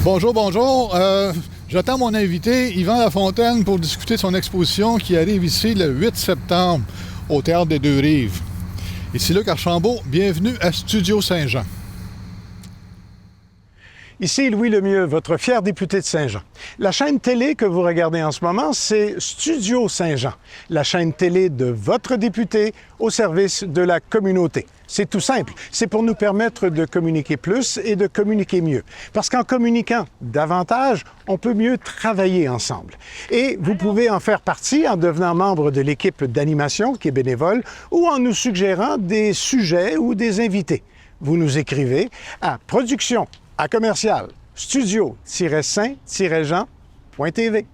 Bonjour, bonjour. J'attends mon invité, Yvan Lafontaine, pour discuter de son exposition qui arrive ici le 8 septembre au Théâtre des Deux-Rives. Ici Luc Archambault, bienvenue à Studio Saint-Jean. Ici Louis Lemieux, votre fier député de Saint-Jean. La chaîne télé que vous regardez en ce moment, c'est Studio Saint-Jean, la chaîne télé de votre député au service de la communauté. C'est tout simple. C'est pour nous permettre de communiquer plus et de communiquer mieux. Parce qu'en communiquant davantage, on peut mieux travailler ensemble. Et vous pouvez en faire partie en devenant membre de l'équipe d'animation qui est bénévole ou en nous suggérant des sujets ou des invités. Vous nous écrivez à production@commercial studio-saint-jean.tv.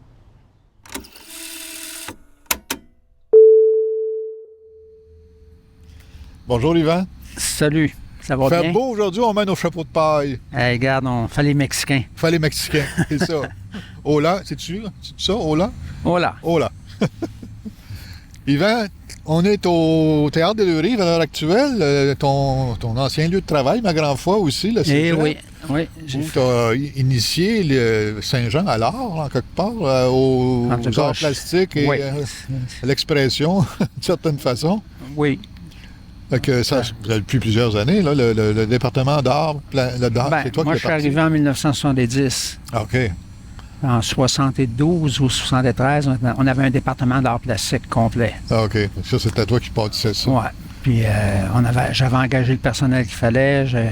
Bonjour Yvan. Salut, ça va bien? Fait beau aujourd'hui, on met nos chapeaux de paille. Hey, regarde, on fait les Mexicains. Fait les Mexicains, c'est ça. Hola, c'est-tu ça, Hola? Hola. Hola. Yvan, on est au Théâtre des Deux-Rives à l'heure actuelle. Ton ancien lieu de travail, ma grande foi aussi, là, c'est oui. Tu as initié le Saint-Jean à l'art, en quelque part, aux arts plastiques et à l'expression, d'une certaine façon. Oui. Fait que ça, depuis plusieurs années, là, le département d'art, c'est toi moi, qui je suis arrivé en 1970. OK. En 72 ou 73, on avait un département d'art plastique complet. OK. Ça, c'était toi qui bâtissais ça. Oui. Puis j'avais engagé le personnel qu'il fallait. J'ai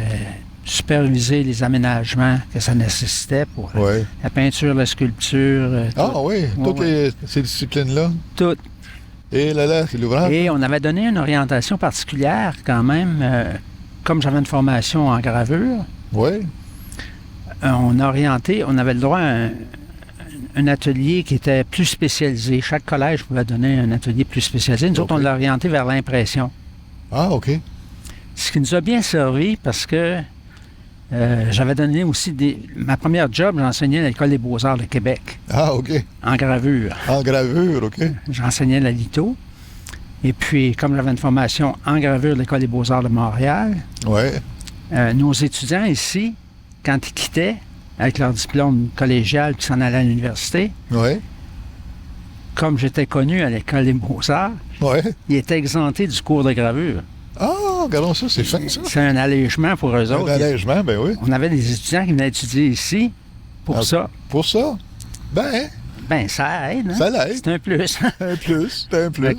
supervisé les aménagements que ça nécessitait pour la peinture, la sculpture. Toutes ces disciplines-là? Toutes. Et là, c'est l'ouvrage. Et on avait donné une orientation particulière quand même. Comme j'avais une formation en gravure, on avait le droit à un atelier qui était plus spécialisé. Chaque collège pouvait donner un atelier plus spécialisé. Nous autres, on l'a orienté vers l'impression. Ah, OK. Ce qui nous a bien servi parce que j'avais donné aussi ma première job, j'enseignais à l'École des beaux-arts de Québec. Ah, OK. En gravure. En gravure, OK. J'enseignais la litho. Et puis, comme j'avais une formation en gravure de l'École des beaux-arts de Montréal, nos étudiants ici, quand ils quittaient avec leur diplôme collégial puis s'en allaient à l'université, comme j'étais connu à l'École des beaux-arts, ils étaient exemptés du cours de gravure. Ah, regardons ça, c'est fin, ça. C'est un allègement pour eux autres. Un allègement, ben oui. On avait des étudiants qui venaient étudier ici pour ça. Pour ça? Ben, ça aide. Hein? Ça l'aide. C'est un plus. Un plus, c'est un plus.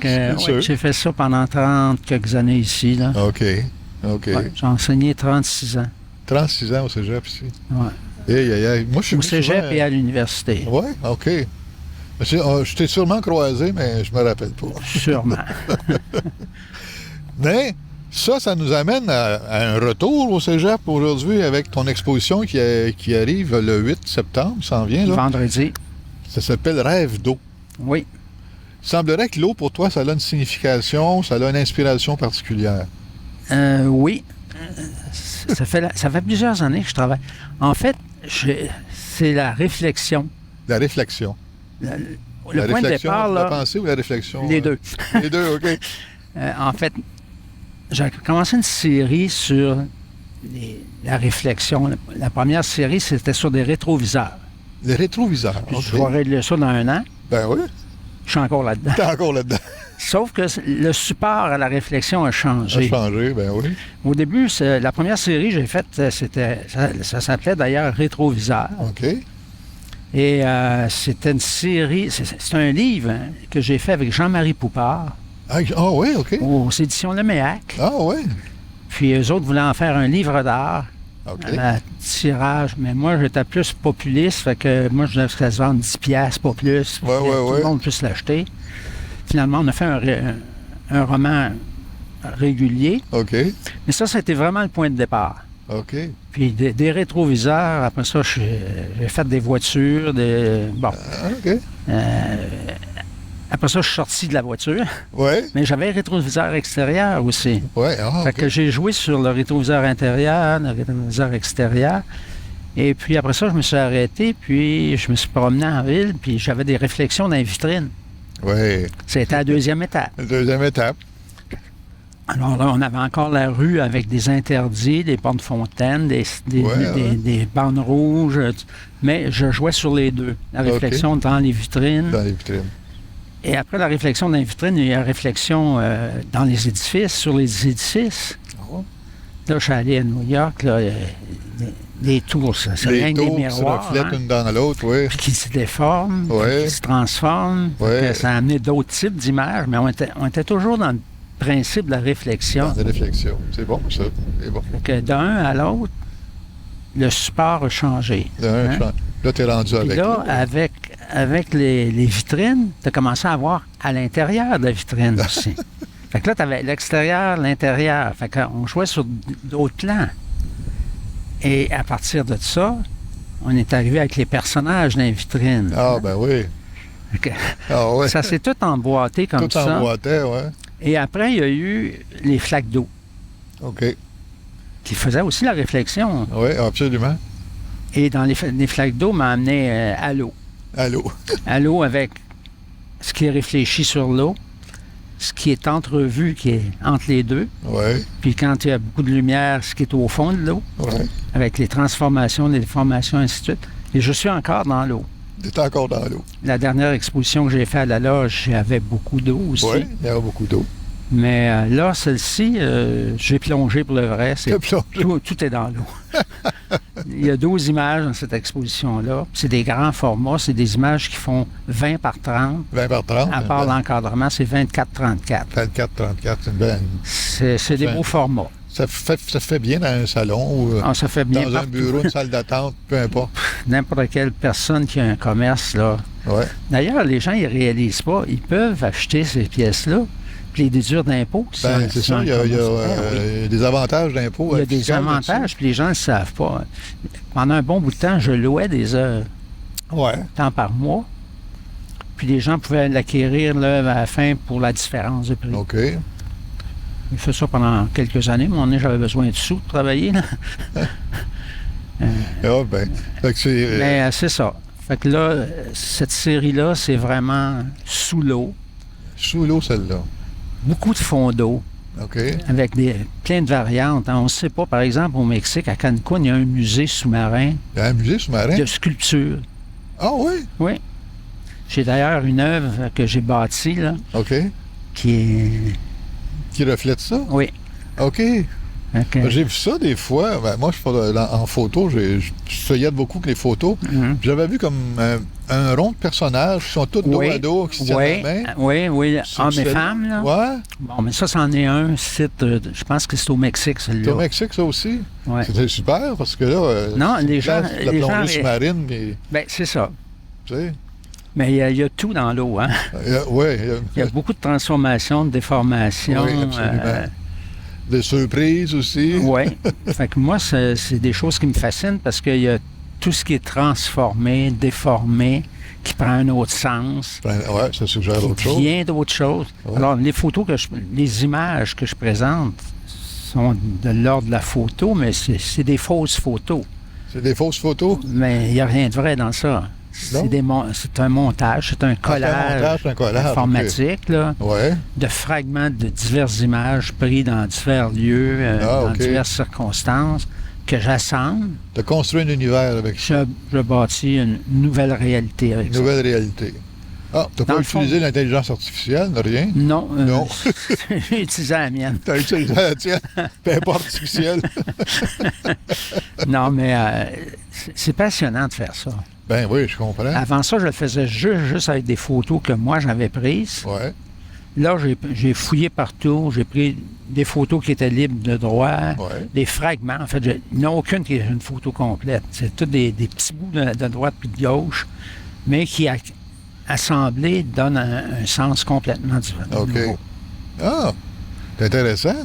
J'ai fait ça pendant 30 quelques années ici. Là. OK. J'ai enseigné 36 ans. 36 ans au cégep ici. Oui. Moi, je suis au cégep et à l'université. Oui, OK. Je t'ai sûrement croisé, mais je me rappelle pas. Sûrement. Mais ça nous amène à un retour au cégep aujourd'hui avec ton exposition qui arrive le 8 septembre, ça s'en vient, là. Vendredi. Ça s'appelle Rêve d'eau. Oui. Il semblerait que l'eau, pour toi, ça a une signification, ça a une inspiration particulière. Oui. Ça fait plusieurs années que je travaille. En fait, c'est la réflexion. La réflexion. Le point de départ, là... La pensée ou la réflexion? Les deux. Les deux, OK. En fait, j'ai commencé une série sur la réflexion. La première série, c'était sur des rétroviseurs. Les rétroviseurs, OK. Je vais régler ça dans 1 an. Ben oui. Je suis encore là-dedans. T'es encore là-dedans. Sauf que le support à la réflexion a changé. Ben oui. Au début, la première série que j'ai faite, ça s'appelait d'ailleurs Rétroviseur. OK. Et c'était une série, c'est un livre que j'ai fait avec Jean-Marie Poupard. Ah oui, OK. Aux éditions Leméac. Ah oui. Puis eux autres voulaient en faire un livre d'art. OK. À tirage. Mais moi, j'étais plus populiste, fait que moi, je voulais que ça se vende 10$, pas plus. Tout le monde puisse l'acheter. Finalement, on a fait un roman régulier. OK. Mais ça a été vraiment le point de départ. OK. Puis des rétroviseurs, après ça, j'ai fait des voitures, OK. Après ça, je suis sorti de la voiture. Oui. Mais j'avais un rétroviseur extérieur aussi. Oui, Fait que j'ai joué sur le rétroviseur intérieur, le rétroviseur extérieur. Et puis après ça, je me suis arrêté, puis je me suis promené en ville, puis j'avais des réflexions dans les vitrines. Oui. C'était la deuxième étape. La deuxième étape. Alors là, on avait encore la rue avec des interdits, des portes fontaines, des bandes rouges, mais je jouais sur les deux. La réflexion dans les vitrines. Dans les vitrines. Et après la réflexion dans les vitrines, il y a la réflexion dans les édifices, sur les édifices. Oh. Là, je suis allé à New York, là, les tours, ça, c'est rien que des miroirs. Les tours qui se reflètent une dans l'autre, oui. Puis qui se déforment, qui se transforment. Ça a amené d'autres types d'images, mais on était toujours dans le principe de la réflexion. Dans la réflexion. C'est bon, ça. C'est bon. Que d'un à l'autre, le support a changé. Là, tu es rendu avec. Là, avec les vitrines, tu as commencé à voir à l'intérieur de la vitrine aussi. Fait que là, tu avais l'extérieur, l'intérieur. Fait qu'on jouait sur d'autres plans. Et à partir de ça, on est arrivé avec les personnages dans les vitrines. Ah, ben oui. Ouais. Ça s'est tout emboîté comme ça. Tout emboîté, oui. Et après, il y a eu les flaques d'eau. OK. Qui faisaient aussi la réflexion. Oui, absolument. Et dans les flaques d'eau m'a amené à l'eau. À l'eau. À l'eau avec ce qui est réfléchi sur l'eau, ce qui est entrevu, qui est entre les deux. Oui. Puis quand il y a beaucoup de lumière, ce qui est au fond de l'eau. Oui. Avec les transformations, les déformations, ainsi de suite. Et je suis encore dans l'eau. Tu es encore dans l'eau. La dernière exposition que j'ai faite à la loge, il y avait beaucoup d'eau aussi. Oui, il y avait beaucoup d'eau. Mais là, celle-ci, j'ai plongé pour le vrai. Tout est dans l'eau. Il y a 12 images dans cette exposition-là. C'est des grands formats. C'est des images qui font 20 par 30. 20 par 30. À part l'encadrement, c'est 24-34. 24-34, c'est une belle. C'est des beaux formats. Ça fait bien dans un salon ou ça fait bien dans un bureau, une salle d'attente, peu importe. N'importe quelle personne qui a un commerce, là. Ouais. D'ailleurs, les gens, ils ne réalisent pas. Ils peuvent acheter ces pièces-là, puis les déduire d'impôts. C'est ça, il y a des avantages d'impôts. Il y a des avantages, puis les gens ne le savent pas. Pendant un bon bout de temps, je louais des heures. Temps par mois. Puis les gens pouvaient l'acquérir là, à la fin pour la différence de prix. OK. J'ai fait ça pendant quelques années. Mais j'avais besoin de sous pour travailler. Là. Mais c'est ça. Fait que là, cette série-là, c'est vraiment sous l'eau. Sous l'eau, celle-là. Beaucoup de fonds d'eau. OK. Avec plein de variantes. On ne sait pas, par exemple, au Mexique, à Cancun, il y a un musée sous-marin. Il y a un musée sous-marin? De sculpture. Ah oui? Oui. J'ai d'ailleurs une œuvre que j'ai bâtie, là. OK. Qui reflète ça? Oui. OK. J'ai vu ça des fois. Moi, je suis pas en photo. Je feuillette beaucoup que les photos. Mm-hmm. J'avais vu comme un rond de personnages qui sont tous dos à dos, qui se tiennent la main. Oui. Hommes et femmes, là. Ouais. Bon, mais ça, c'en est un site, je pense que c'est au Mexique, celui-là. C'est au Mexique, ça aussi? Oui. C'était super, parce que là... non, les gens... La plongée sous-marine, mais... Bien, c'est ça. Tu sais... Mais il y a tout dans l'eau, hein? Oui. Il y a beaucoup de transformations, de déformations. Oui, absolument. De surprises aussi. Oui. Fait que moi, c'est des choses qui me fascinent parce qu'il y a tout ce qui est transformé, déformé, qui prend un autre sens. Oui, ça suggère autre chose. Qui vient d'autre chose. Ouais. Alors, les images que je présente sont de l'ordre de la photo, mais c'est des fausses photos. C'est des fausses photos? Mais il n'y a rien de vrai dans ça. C'est un montage, c'est un collage, informatique là, de fragments de diverses images pris dans divers lieux, dans diverses circonstances, que j'assemble. Tu as construit un univers avec ça. Je bâtis une nouvelle réalité avec ça. Une nouvelle réalité. Ah, tu n'as pas utilisé l'intelligence artificielle, rien? Non. J'ai utilisé la mienne. Tu as utilisé la tienne, peu importe artificielle. Non, mais c'est passionnant de faire ça. Ben oui, je comprends. Avant ça, je le faisais juste avec des photos que moi, j'avais prises. Ouais. Là, j'ai fouillé partout. J'ai pris des photos qui étaient libres de droit, des fragments. En fait, il n'y en a aucune qui est une photo complète. C'est tous des petits bouts de droite puis de gauche, mais qui, assemblés, donnent un sens complètement différent. OK. Ah, c'est intéressant.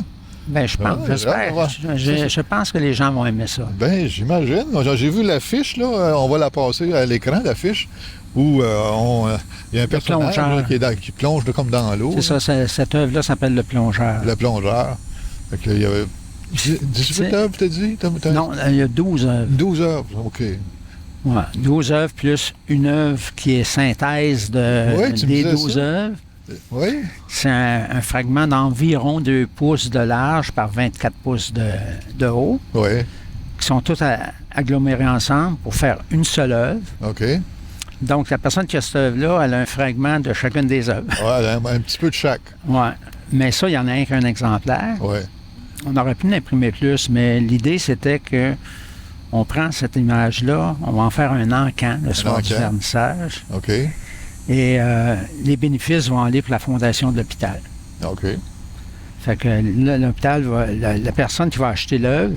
Bien, je pense, j'espère. Je pense que les gens vont aimer ça. Bien, j'imagine. J'ai vu l'affiche, là. On va la passer à l'écran, l'affiche, où il y a un personnage qui plonge comme dans l'eau. C'est ça, cette œuvre-là s'appelle Le Plongeur. Le Plongeur. Fait que, il y avait 18 œuvres, t'as dit? Non, il y a 12 œuvres. 12 œuvres, OK. Ouais, 12 œuvres plus une œuvre qui est synthèse des 12 œuvres. Oui. C'est un fragment d'environ 2 pouces de large par 24 pouces de haut, Oui. qui sont tous agglomérés ensemble pour faire une seule œuvre. OK. Donc, la personne qui a cette œuvre-là, elle a un fragment de chacune des œuvres. Oui, un petit peu de chaque. Oui. Mais ça, il n'y en a qu'un exemplaire. Oui. On aurait pu l'imprimer plus, mais l'idée, c'était que on prend cette image-là, on va en faire un encan le soir du vernissage. OK. Et les bénéfices vont aller pour la fondation de l'hôpital. OK. Fait que là, l'hôpital la personne qui va acheter l'œuvre,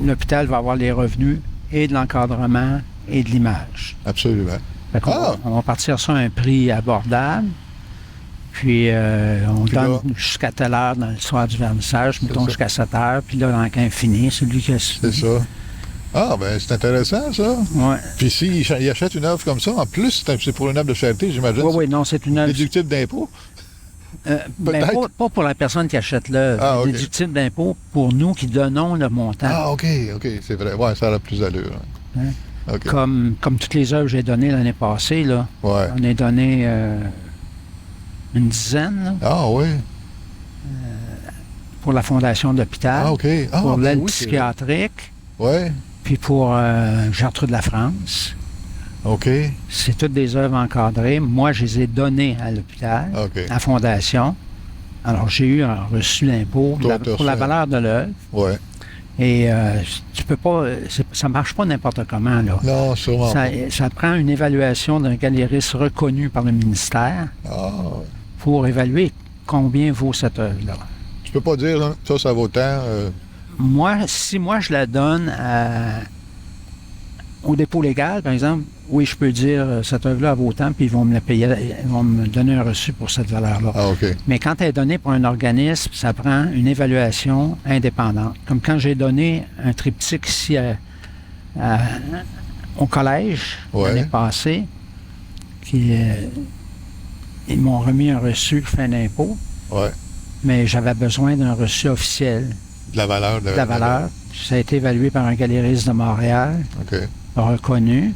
l'hôpital va avoir les revenus et de l'encadrement et de l'image. Absolument. Fait qu'on on va partir sur un prix abordable. Puis, on puis donne là, jusqu'à telle heure dans le soir du vernissage, mettons jusqu'à 7 heures. Puis là, l'encan fini, celui qui a... C'est ça. Ah, ben c'est intéressant, ça. Oui. Puis s'il achète une œuvre comme ça, en plus, c'est pour une œuvre de charité, j'imagine. Oui, non, c'est une œuvre... Déductible d'impôt? Ben, pas pour la personne qui achète l'œuvre. Ah, okay. Déductible d'impôt pour nous qui donnons le montant. Ah, OK, c'est vrai. Oui, ça a plus d'allure. Hein? Okay. Comme toutes les œuvres que j'ai données l'année passée, là, ouais. On a donné une dizaine. Là, ah, oui. Pour la fondation de l'hôpital. Ah, OK. Ah, pour l'aide oui, psychiatrique. Oui. Puis pour Gertrude La France. OK. C'est toutes des œuvres encadrées. Moi, je les ai données à l'hôpital, à la fondation. Alors, j'ai eu un reçu d'impôt pour la valeur de l'œuvre. Oui. Et tu peux pas... ça marche pas n'importe comment, là. Non, sûrement pas. Ça prend une évaluation d'un galériste reconnu par le ministère pour évaluer combien vaut cette œuvre-là. Tu peux pas dire, là, ça vaut tant... Si moi, je la donne au dépôt légal, par exemple, oui, je peux dire cette œuvre-là vaut tant, puis ils vont me la payer, ils vont me donner un reçu pour cette valeur-là. Ah, OK. Mais quand elle est donnée pour un organisme, ça prend une évaluation indépendante. Comme quand j'ai donné un triptyque ici au collège l'année passée, ils m'ont remis un reçu fin d'impôt, mais j'avais besoin d'un reçu officiel. De la valeur. De la valeur. Ça a été évalué par un galériste de Montréal, reconnu.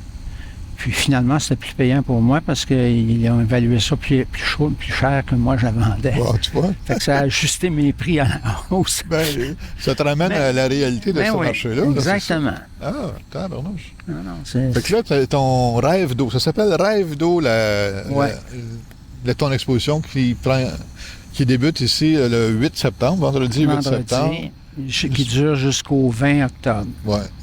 Puis finalement, c'était plus payant pour moi parce qu'ils ont évalué ça plus cher que moi je la vendais. Tu vois? Fait que ça a ajusté mes prix à la hausse. Ben, ça te ramène à la réalité de ce marché-là. Exactement. Là, tabarnouche. Fait que là, tu as ton rêve d'eau. Ça s'appelle Rêve d'eau, ton exposition qui débute ici le 8 septembre, vendredi 8 septembre. Qui dure jusqu'au 20 octobre.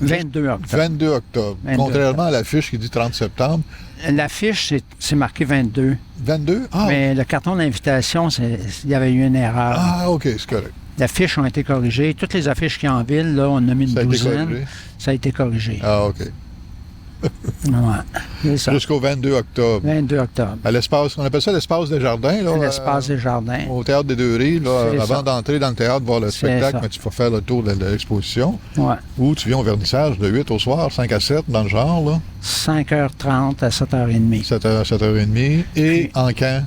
22 octobre. 22 octobre. Contrairement à l'affiche qui dit 30 septembre. L'affiche, c'est marqué 22. 22? Ah. Mais le carton d'invitation, il y avait eu une erreur. Ah, OK, c'est correct. Les affiches ont été corrigées. Toutes les affiches qu'il y a en ville, là, on a mis une douzaine. Ça a été corrigé. Ah, OK. Jusqu'au 22 octobre. 22 octobre. À l'espace, on appelle ça l'espace des jardins. Là, l'espace des jardins. Au Théâtre des Deux-Rives, avant d'entrer dans le théâtre, voir le spectacle, mais tu vas faire le tour de l'exposition. Ou tu viens au vernissage de 8 au soir, 5 à 7, dans le genre. Là. 5h30 à 7h30. 7h30. Et encan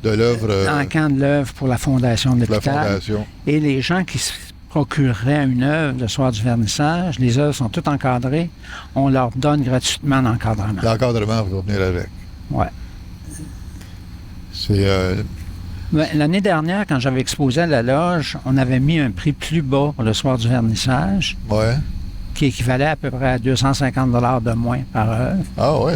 de l'œuvre. Encan de l'œuvre pour la fondation de l'hôpital. Et les gens qui procureraient une œuvre le soir du vernissage, les œuvres sont toutes encadrées, on leur donne gratuitement l'encadrement. L'encadrement va venir avec. Oui. C'est... L'année dernière, quand j'avais exposé à la loge, on avait mis un prix plus bas pour le soir du vernissage, qui équivalait à peu près à 250 $ de moins par œuvre. Ah oui?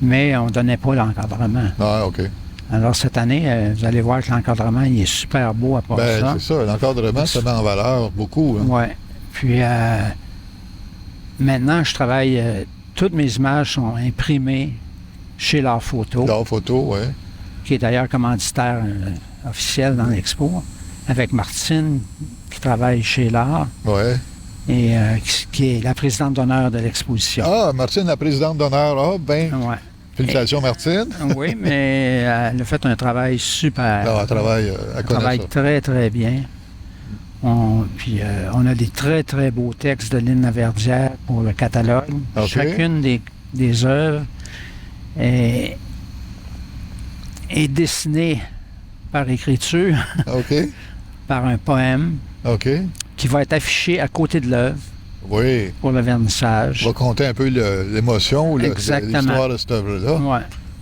Mais on ne donnait pas l'encadrement. Ah, OK. Alors, cette année, vous allez voir que l'encadrement, il est super beau à part ça. C'est ça. L'encadrement se met en valeur beaucoup. Oui. Puis, maintenant, je travaille... toutes mes images sont imprimées chez L'Art Photo. L'Art Photo, oui. Qui est d'ailleurs commanditaire officiel dans l'expo, avec Martine, qui travaille chez L'Art. Oui. Et qui est la présidente d'honneur de l'exposition. Ah, Martine, la présidente d'honneur. Ah, bien. Oui. Félicitations, Martine. Oui, mais elle a fait un travail super. Elle travaille très, très bien. On a des très, très beaux textes de Lynn Laverdière pour le catalogue. Okay. Chacune des œuvres est dessinée par écriture, par un poème, qui va être affiché à côté de l'œuvre. Pour le vernissage. On va compter un peu l'émotion ou l'histoire de cette œuvre-là. Oui.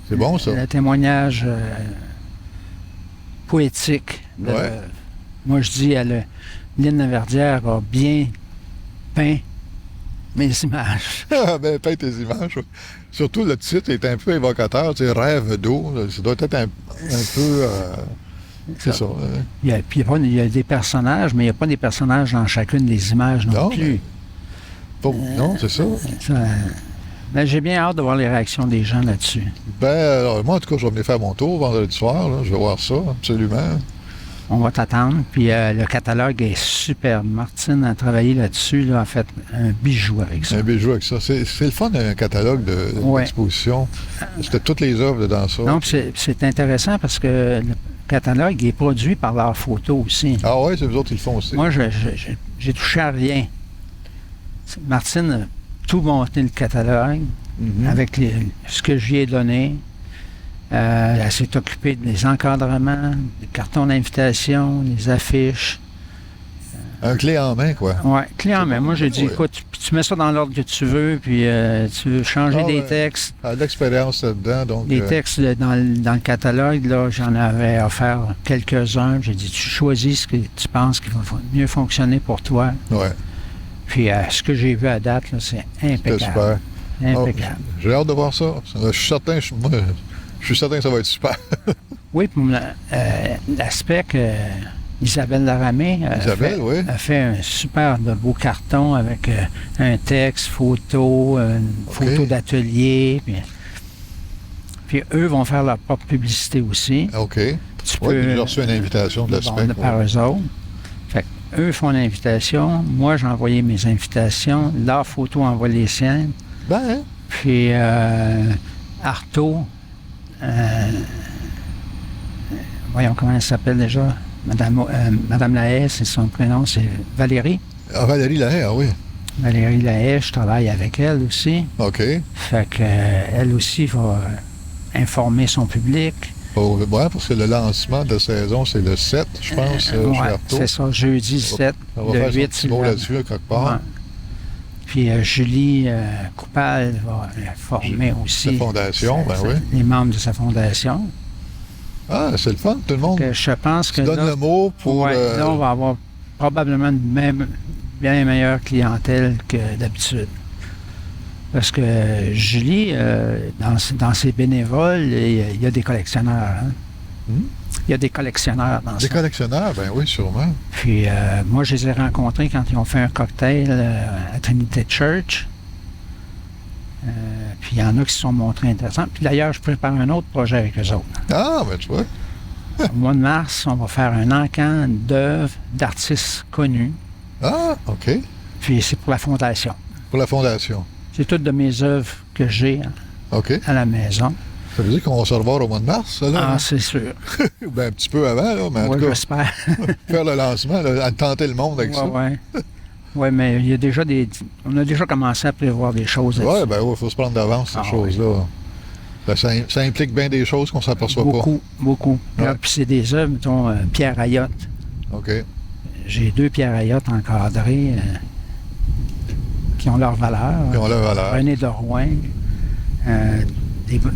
C'est bon, ça. Le témoignage poétique. Moi, je dis, Lynn Laverdière a bien peint mes images. Ben, peint tes images. Surtout, le titre est un peu évocateur. Tu sais, Rêve d'eau. Ça doit être un peu... c'est ça. Il y a des personnages, mais il n'y a pas des personnages dans chacune des images non plus. Non, c'est ça. Ben, j'ai bien hâte de voir les réactions des gens là-dessus. Ben, alors, moi, en tout cas, je vais venir faire mon tour vendredi soir. Là. Je vais voir ça, absolument. On va t'attendre. Puis le catalogue est superbe. Martine a travaillé là-dessus, là, a fait un bijou avec ça. Un bijou avec ça. C'est le fun d'un catalogue d'exposition. C'était toutes les œuvres dedans ça. Non, c'est intéressant parce que le catalogue est produit par leur photo aussi. Ah oui, c'est vous autres qui le font aussi. Moi, j'ai touché à rien. Martine a tout monté le catalogue avec ce que je lui ai donné. Elle s'est occupée des encadrements, des cartons d'invitation, des affiches. Un clé en main, quoi. Oui, clé en main. Moi, j'ai dit, écoute, tu mets ça dans l'ordre que tu veux, puis tu veux changer des textes. Elle a de l'expérience là-dedans, donc... Les textes dans le catalogue, là, j'en avais offert quelques-uns. J'ai dit, tu choisis ce que tu penses qui va mieux fonctionner pour toi. Oui. Puis ce que j'ai vu à date, là, c'est impeccable. C'était super. Impeccable. J'ai hâte de voir ça. Je suis certain, que ça va être super. Oui, puis l'aspect que Isabelle Laramé a fait un super de beau carton avec un texte, photo, une photo d'atelier. Puis eux vont faire leur propre publicité aussi. OK. J'ai reçu une invitation de l'aspect. Par eux autres. Fait eux font l'invitation. Moi, j'ai envoyé mes invitations. Leur photo envoie les siennes. Ben, Puis Artaud, voyons comment elle s'appelle déjà. Madame Lahaye, c'est son prénom, c'est Valérie. Ah, Valérie Lahaye, ah oui. Valérie Lahaye, je travaille avec elle aussi. OK. Fait qu'elle aussi va informer son public. Oui, parce que le lancement de la saison, c'est le 7, je pense, chez Artaud. C'est ça, jeudi 7, le 8, c'est le là-dessus, quelque part. Ouais. Puis Julie Coupal va former aussi la fondation, les membres de sa fondation. Ah, c'est le fun, tout le monde. Je pense que tu donnes le mot pour... là, on va avoir probablement une bien meilleure clientèle que d'habitude. Parce que Julie, dans ses bénévoles, il y a des collectionneurs. Hein? Il y a des collectionneurs dans ça. Des collectionneurs, ben oui, sûrement. Puis moi, je les ai rencontrés quand ils ont fait un cocktail à Trinity Church. Puis il y en a qui se sont montrés intéressants. Puis d'ailleurs, je prépare un autre projet avec eux autres. Ah, ben tu vois. Au mois de mars, on va faire un encan d'œuvres d'artistes connus. Ah, OK. Puis c'est pour la fondation. Pour la fondation. C'est toutes de mes œuvres que j'ai à la maison. Ça veut dire qu'on va se revoir au mois de mars, ça, là? Ah, c'est sûr. Ben, un petit peu avant, là, mais en tout cas, j'espère. faire le lancement, là, à tenter le monde avec ça. Oui, mais il y a déjà on a déjà commencé à prévoir des choses. Oui, ben oui, il faut se prendre d'avance, ces choses-là. Ben, ça implique bien des choses qu'on ne s'aperçoit pas. Beaucoup. Ouais. Puis c'est des œuvres, mettons, Pierre Ayotte. OK. J'ai 2 Pierre Ayotte encadrés qui ont leur valeur. René de Rouen.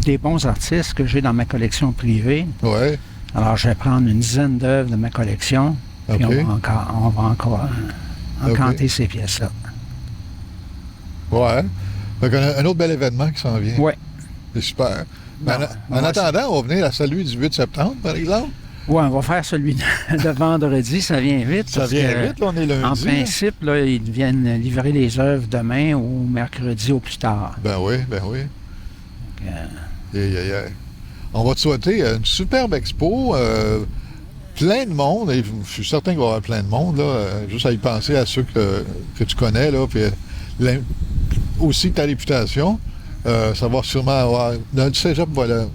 Des bons artistes que j'ai dans ma collection privée. Oui. Alors, je vais prendre une dizaine d'œuvres de ma collection, puis on va encore encanter ces pièces-là. Oui. Donc, un autre bel événement qui s'en vient. Oui. C'est super. En attendant, on va venir à celui du 8 septembre, par exemple. Oui, on va faire celui de vendredi, ça vient vite. Ça vient vite, là, on est lundi. En principe, là, ils viennent livrer les œuvres demain ou mercredi au plus tard. Ben oui. On va te souhaiter une superbe expo, plein de monde, et je suis certain qu'il va y avoir plein de monde, là, juste à y penser à ceux que tu connais, là, puis aussi ta réputation, ça va sûrement avoir... Le cégep, voilà,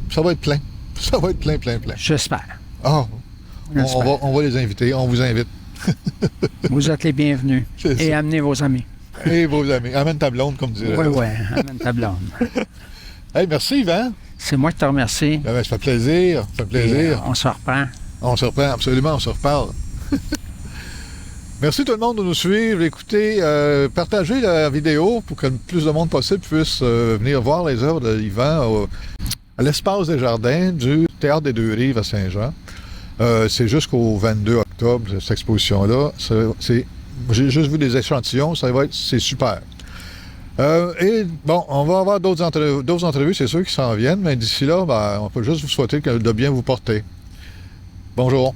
ça va être plein. Ça va être plein. J'espère. Ah, on va les inviter, on vous invite. Vous êtes les bienvenus. Et amenez vos amis. Et vos amis. Amène ta blonde, comme dirait. Oui, amène ta blonde. Hey, merci, Yvan. C'est moi qui te remercie. Ça fait plaisir. On se reprend. On se reprend, absolument, on se reparle. Merci tout le monde de nous suivre. Écoutez, partagez la vidéo pour que le plus de monde possible puisse venir voir les œuvres de Yvan à l'espace des jardins du Théâtre des Deux-Rives à Saint-Jean. C'est jusqu'au 22 octobre, cette exposition-là. J'ai juste vu des échantillons, c'est super. Et bon, on va avoir d'autres entrevues, c'est sûr, qui s'en viennent, mais d'ici là, on peut juste vous souhaiter de bien vous porter. Bonjour.